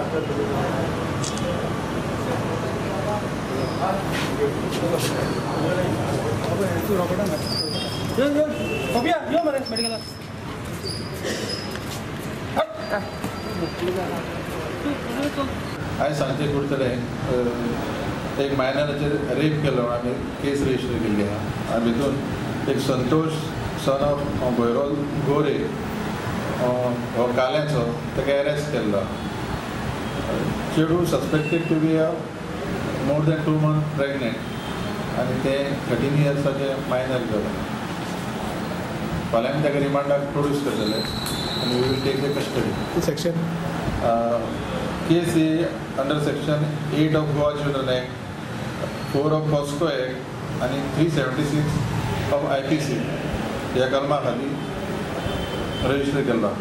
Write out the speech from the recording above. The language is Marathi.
आज सांजे कुठतरी एक मायनराचेर रेप केलो आमी केस रजिस्टर केल्ली आहा आनी भितून एक संतोष सन ऑफ भैरोल गोरे हो काल्याचो ताका अरेस्ट केल्लो चेडूं suspected to be more than 2 months pregnant आनी ते 13 yearsचे मायनर जालो फाल्यां आमी ताका रिमांडाक प्रोड्यूस करतले आनी we will take the custody section case ही under section 8 of Goa children act 4 of POCSO act आनी 376 of IPC ह्या कलमा खाली रजिस्टर केल्लो.